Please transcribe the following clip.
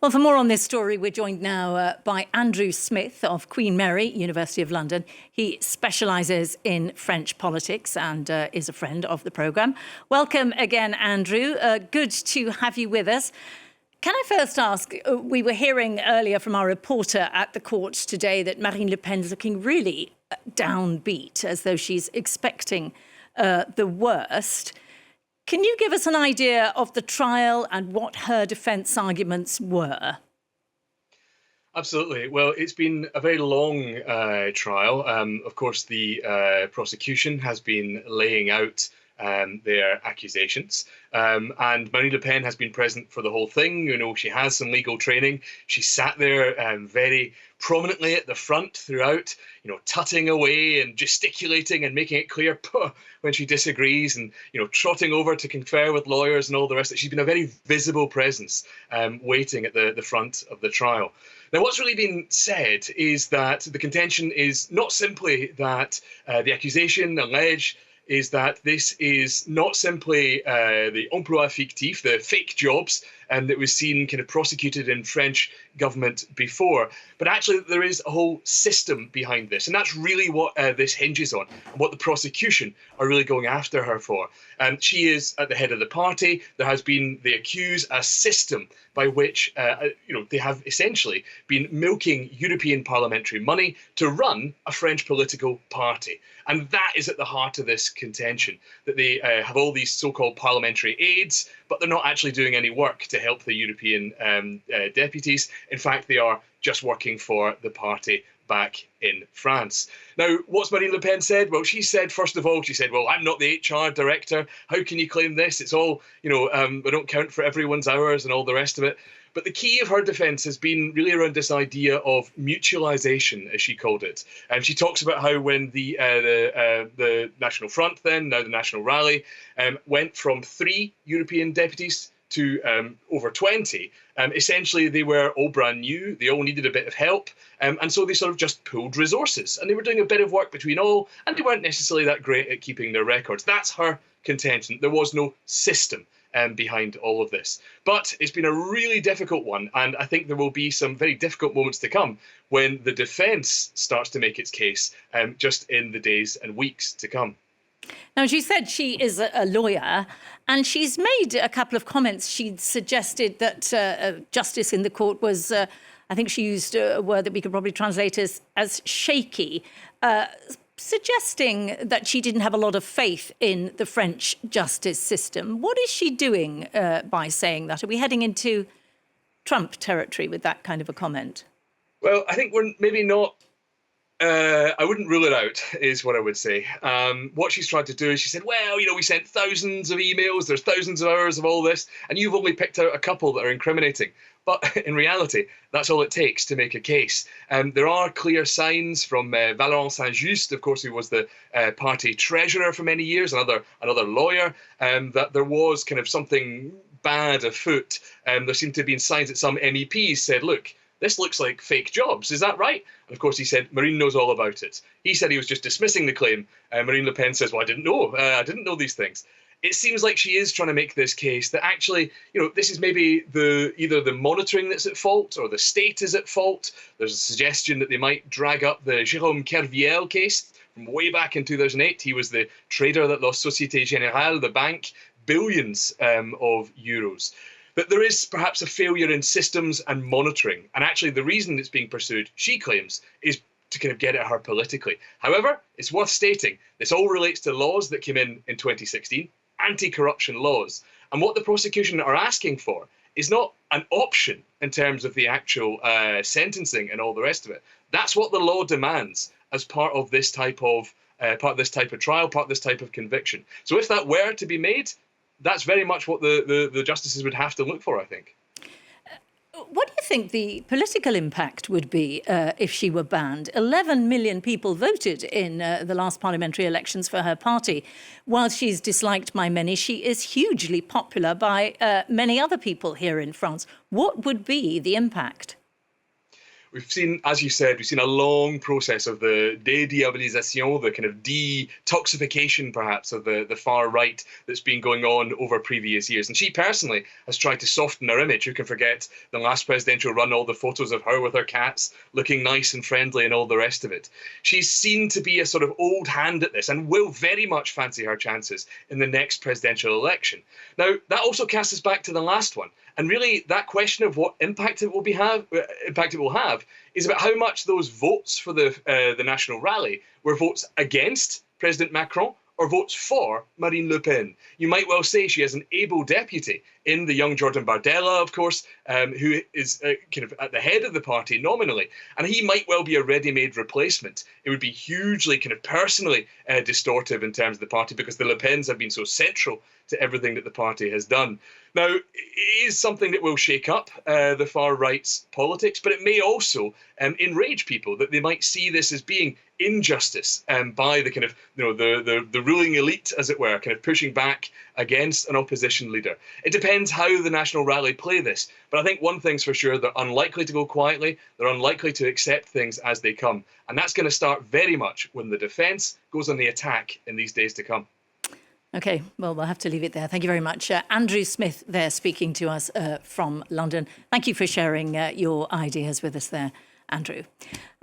Well, for more on this story, we're joined now by Andrew Smith of Queen Mary, University of London. He specialises in French politics and is a friend of the programme. Welcome again, Andrew. Good to have you with us. Can I first ask, we were hearing earlier from our reporter at the court today that Marine Le Pen is looking really downbeat, as though she's expecting the worst. Can you give us an idea of the trial and what her defence arguments were? Absolutely. Well, it's been a very long trial. Of course, the prosecution has been laying out their accusations. And Marine Le Pen has been present for the whole thing. You know, she has some legal training. She sat there very prominently at the front throughout, you know, tutting away and gesticulating and making it clear when she disagrees and, you know, trotting over to confer with lawyers and all the rest of it. She's been a very visible presence waiting at the front of the trial. Now, what's really been said is that the contention is not simply that the accusation alleged is that this is not simply the emploi fictif, the fake jobs, that was seen kind of prosecuted in French government before, but actually there is a whole system behind this. And that's really what this hinges on, and what the prosecution are really going after her for. She is at the head of the party. There has been, they accuse, a system by which they have essentially been milking European parliamentary money to run a French political party. And that is at the heart of this contention, that they have all these so-called parliamentary aides, but they're not actually doing any work to help the European deputies. In fact, they are just working for the party back in France. Now, what's Marine Le Pen said? Well, she said, first of all, she said, well, I'm not the HR director. How can you claim this? It's all, we don't count for everyone's hours and all the rest of it. But the key of her defence has been really around this idea of mutualisation, as she called it. And she talks about how when the National Front then, now the National Rally, went from 3 European deputies to over 20, essentially they were all brand new, they all needed a bit of help, and so they sort of just pooled resources. And they were doing a bit of work between all, and they weren't necessarily that great at keeping their records. That's her contention. There was no system behind all of this. But it's been a really difficult one, and I think there will be some very difficult moments to come when the defence starts to make its case just in the days and weeks to come. Now, she said she is a lawyer, and she's made a couple of comments. She suggested that justice in the court was, I think she used a word that we could probably translate as shaky, suggesting that she didn't have a lot of faith in the French justice system. What is she doing by saying that? Are we heading into Trump territory with that kind of a comment? Well, I think we're maybe not. I wouldn't rule it out, is what I would say. What she's tried to do is she said, well, we sent thousands of emails, there's thousands of hours of all this, and you've only picked out a couple that are incriminating. But in reality, that's all it takes to make a case. There are clear signs from Valorant Saint-Just, of course, who was the party treasurer for many years, another lawyer, that there was kind of something bad afoot. There seemed to have been signs that some MEPs said, look, this looks like fake jobs. Is that right? And of course, he said, Marine knows all about it. He said he was just dismissing the claim. Marine Le Pen says, well, I didn't know. I didn't know these things. It seems like she is trying to make this case that actually, this is maybe either the monitoring that's at fault or the state is at fault. There's a suggestion that they might drag up the Jérôme Kerviel case from way back in 2008. He was the trader that lost Société Générale, the bank, billions of euros. But there is perhaps a failure in systems and monitoring. And actually, the reason it's being pursued, she claims, is to kind of get at her politically. However, it's worth stating, this all relates to laws that came in 2016, anti-corruption laws. And what the prosecution are asking for is not an option in terms of the actual sentencing and all the rest of it. That's what the law demands as part of this type of trial, part of this type of conviction. So if that were to be made, that's very much what the justices would have to look for, I think. What do you think the political impact would be if she were banned? 11 million people voted in the last parliamentary elections for her party. While she's disliked by many, she is hugely popular by many other people here in France. What would be the impact? we've seen, as you said, we've seen a long process of the dédiabolisation, the kind of detoxification, perhaps, of the far right that's been going on over previous years. And she personally has tried to soften her image. Who can forget the last presidential run, all the photos of her with her cats, looking nice and friendly and all the rest of it. She's seen to be a sort of old hand at this and will very much fancy her chances in the next presidential election. Now, that also casts us back to the last one. And really, that question of what impact it will have is about how much those votes for the National Rally were votes against President Macron or votes for Marine Le Pen. You might well say she has an able deputy in the young Jordan Bardella, of course, who is kind of at the head of the party nominally. And he might well be a ready-made replacement. It would be hugely kind of personally distortive in terms of the party because the Le Pens have been so central to everything that the party has done. Now, it is something that will shake up the far right's politics, but it may also enrage people, that they might see this as being injustice by the kind of, the ruling elite, as it were, kind of pushing back against an opposition leader. It depends how the National Rally play this, but I think one thing's for sure, they're unlikely to go quietly, they're unlikely to accept things as they come, and that's going to start very much when the defence goes on the attack in these days to come. OK, well, we'll have to leave it there. Thank you very much. Andrew Smith there speaking to us from London. Thank you for sharing your ideas with us there, Andrew.